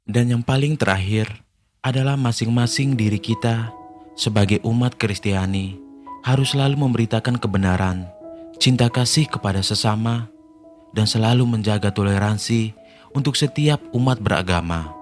Dan yang paling terakhir adalah masing-masing diri kita sebagai umat Kristiani harus selalu memberitakan kebenaran, cinta kasih kepada sesama, dan selalu menjaga toleransi untuk setiap umat beragama.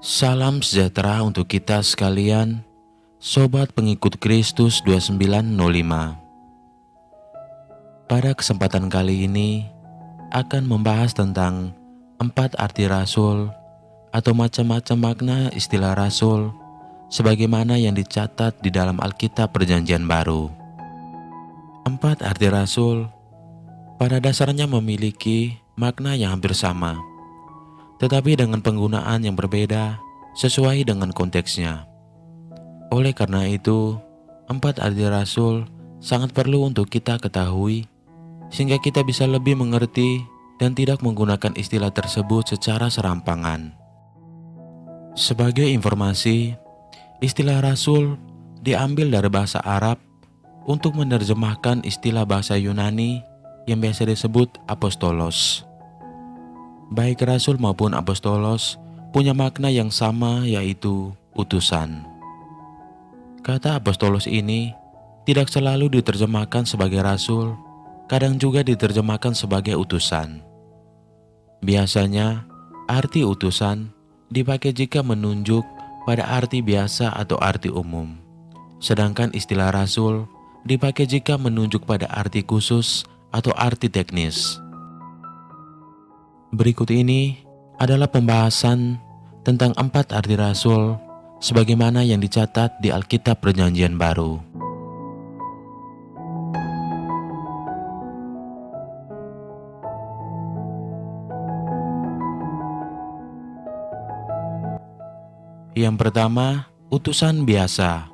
Salam sejahtera untuk kita sekalian, Sobat Pengikut Kristus 2905. Pada kesempatan kali ini akan membahas tentang 4 arti rasul atau macam-macam makna istilah rasul sebagaimana yang dicatat di dalam Alkitab Perjanjian Baru. 4 arti rasul pada dasarnya memiliki makna yang hampir sama, tetapi dengan penggunaan yang berbeda sesuai dengan konteksnya. Oleh karena itu, 4 arti rasul sangat perlu untuk kita ketahui sehingga kita bisa lebih mengerti dan tidak menggunakan istilah tersebut secara serampangan. Sebagai informasi, istilah rasul diambil dari bahasa Arab untuk menerjemahkan istilah bahasa Yunani yang biasa disebut apostolos. Baik rasul maupun apostolos punya makna yang sama, yaitu utusan. Kata apostolos ini tidak selalu diterjemahkan sebagai rasul, kadang juga diterjemahkan sebagai utusan. Biasanya, arti utusan dipakai jika menunjuk pada arti biasa atau arti umum. Sedangkan istilah rasul dipakai jika menunjuk pada arti khusus atau arti teknis. Berikut ini adalah pembahasan tentang 4 arti rasul sebagaimana yang dicatat di Alkitab Perjanjian Baru. Yang pertama, utusan biasa.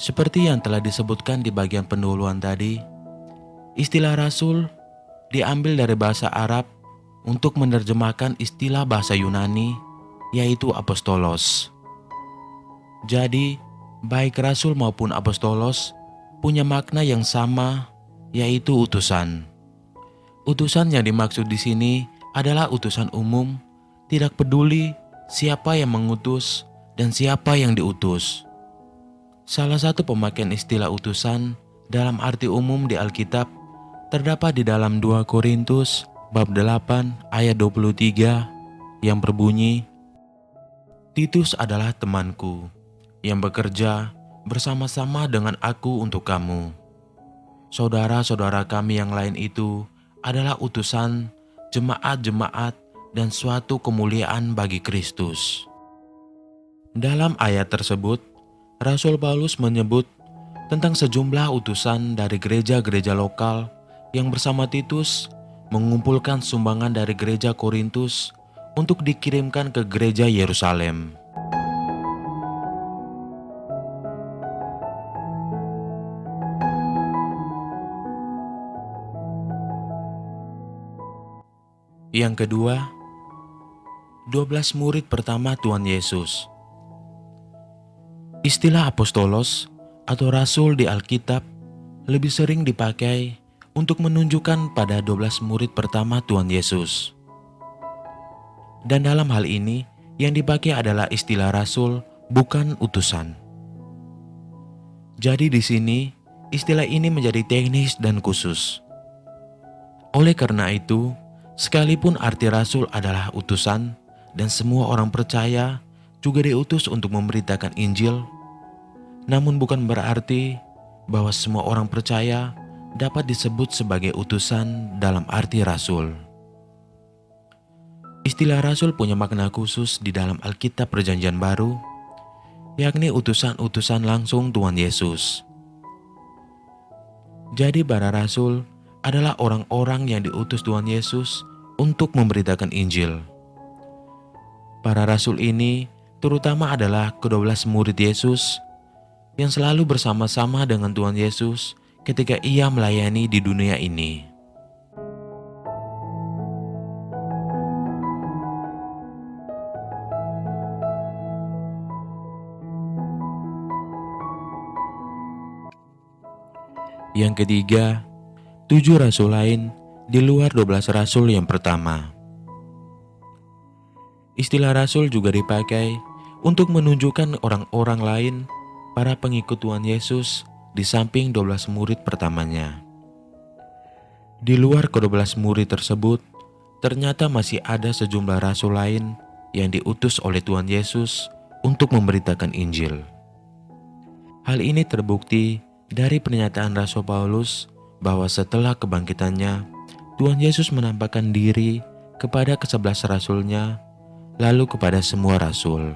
Seperti yang telah disebutkan di bagian pendahuluan tadi, istilah rasul diambil dari bahasa Arab untuk menerjemahkan istilah bahasa Yunani, yaitu apostolos. Jadi, baik rasul maupun apostolos punya makna yang sama, yaitu utusan. Utusan yang dimaksud di sini adalah utusan umum, tidak peduli siapa yang mengutus dan siapa yang diutus. Salah satu pemakaian istilah utusan dalam arti umum di Alkitab terdapat di dalam 2 Korintus bab 8 ayat 23 yang berbunyi, "Titus adalah temanku yang bekerja bersama-sama dengan aku untuk kamu. Saudara-saudara kami yang lain itu adalah utusan, jemaat-jemaat, dan suatu kemuliaan bagi Kristus." Dalam ayat tersebut, Rasul Paulus menyebut tentang sejumlah utusan dari gereja-gereja lokal yang bersama Titus mengumpulkan sumbangan dari gereja Korintus untuk dikirimkan ke gereja Yerusalem. Yang kedua, 12 murid pertama Tuhan Yesus. Istilah apostolos atau rasul di Alkitab lebih sering dipakai untuk menunjukkan pada 12 murid pertama Tuhan Yesus. Dan dalam hal ini, yang dipakai adalah istilah rasul, bukan utusan. Jadi di sini, istilah ini menjadi teknis dan khusus. Oleh karena itu, sekalipun arti rasul adalah utusan dan semua orang percaya juga diutus untuk memberitakan Injil, namun bukan berarti bahwa semua orang percaya dapat disebut sebagai utusan dalam arti rasul. Istilah rasul punya makna khusus di dalam Alkitab Perjanjian Baru, yakni utusan-utusan langsung Tuhan Yesus. Jadi para rasul adalah orang-orang yang diutus Tuhan Yesus untuk memberitakan Injil. Para rasul ini terutama adalah ke-12 murid Yesus yang selalu bersama-sama dengan Tuhan Yesus ketika ia melayani di dunia ini. Yang ketiga, 7 rasul lain di luar 12 rasul yang pertama. Istilah rasul juga dipakai untuk menunjukkan orang-orang lain, para pengikut Tuhan Yesus di samping 12 murid pertamanya. Di luar ke-12 murid tersebut, ternyata masih ada sejumlah rasul lain yang diutus oleh Tuhan Yesus untuk memberitakan Injil. Hal ini terbukti dari pernyataan Rasul Paulus bahwa setelah kebangkitannya, Tuhan Yesus menampakkan diri kepada ke-11 rasulnya, lalu kepada semua rasul.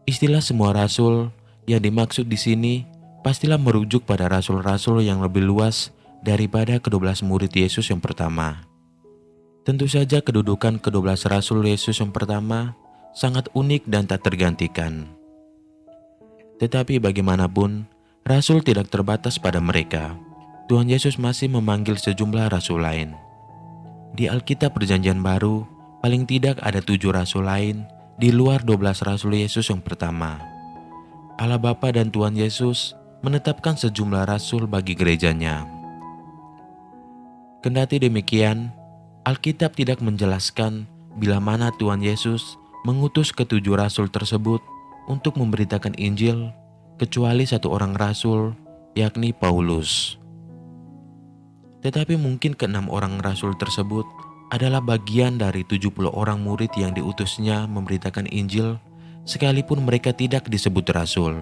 Istilah semua rasul yang dimaksud di sini pastilah merujuk pada rasul-rasul yang lebih luas daripada ke-12 murid Yesus yang pertama. Tentu saja kedudukan ke-12 rasul Yesus yang pertama sangat unik dan tak tergantikan. Tetapi bagaimanapun, rasul tidak terbatas pada mereka. Tuhan Yesus masih memanggil sejumlah rasul lain. Di Alkitab Perjanjian Baru, paling tidak ada 7 rasul lain di luar 12 rasul Yesus yang pertama. Allah Bapa dan Tuhan Yesus menetapkan sejumlah rasul bagi gerejanya. Kendati demikian, Alkitab tidak menjelaskan bila mana Tuhan Yesus mengutus ke-7 rasul tersebut untuk memberitakan Injil, kecuali satu orang rasul, yakni Paulus. Tetapi mungkin ke-6 orang rasul tersebut adalah bagian dari 70 orang murid yang diutusnya memberitakan Injil, sekalipun mereka tidak disebut rasul.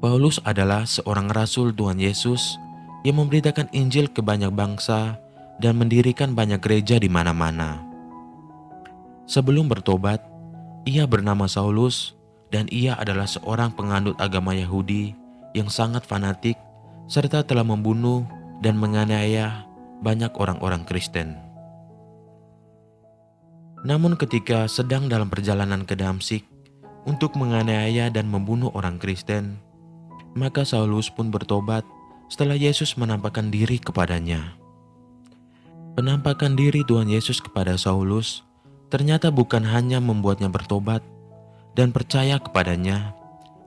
Paulus adalah seorang rasul Tuhan Yesus yang memberitakan Injil ke banyak bangsa dan mendirikan banyak gereja di mana-mana. Sebelum bertobat, ia bernama Saulus, dan ia adalah seorang penganut agama Yahudi yang sangat fanatik serta telah membunuh dan menganiaya banyak orang-orang Kristen. Namun ketika sedang dalam perjalanan ke Damsyik untuk menganiaya dan membunuh orang Kristen, maka Saulus pun bertobat setelah Yesus menampakkan diri kepadanya. Penampakan diri Tuhan Yesus kepada Saulus ternyata bukan hanya membuatnya bertobat dan percaya kepadanya,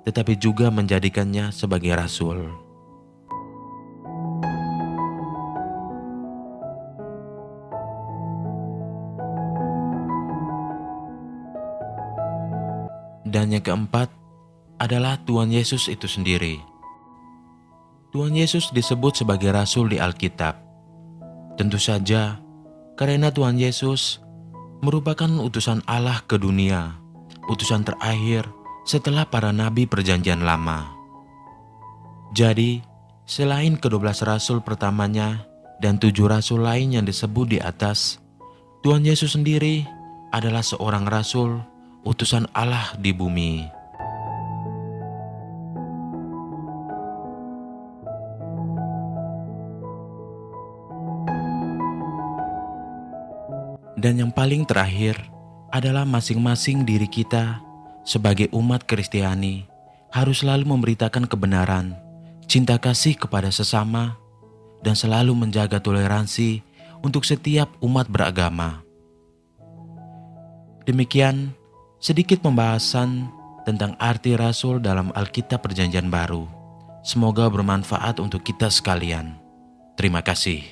tetapi juga menjadikannya sebagai rasul. Dan yang keempat adalah Tuhan Yesus itu sendiri. Tuhan Yesus disebut sebagai rasul di Alkitab. Tentu saja karena Tuhan Yesus merupakan utusan Allah ke dunia, utusan terakhir setelah para nabi Perjanjian Lama. Jadi, selain ke-12 rasul pertamanya dan 7 rasul lain yang disebut di atas, Tuhan Yesus sendiri adalah seorang rasul, utusan Allah di bumi. Dan yang paling terakhir adalah masing-masing diri kita sebagai umat Kristiani harus selalu memberitakan kebenaran, cinta kasih kepada sesama, dan selalu menjaga toleransi untuk setiap umat beragama. Demikian sedikit pembahasan tentang arti rasul dalam Alkitab Perjanjian Baru. Semoga bermanfaat untuk kita sekalian. Terima kasih.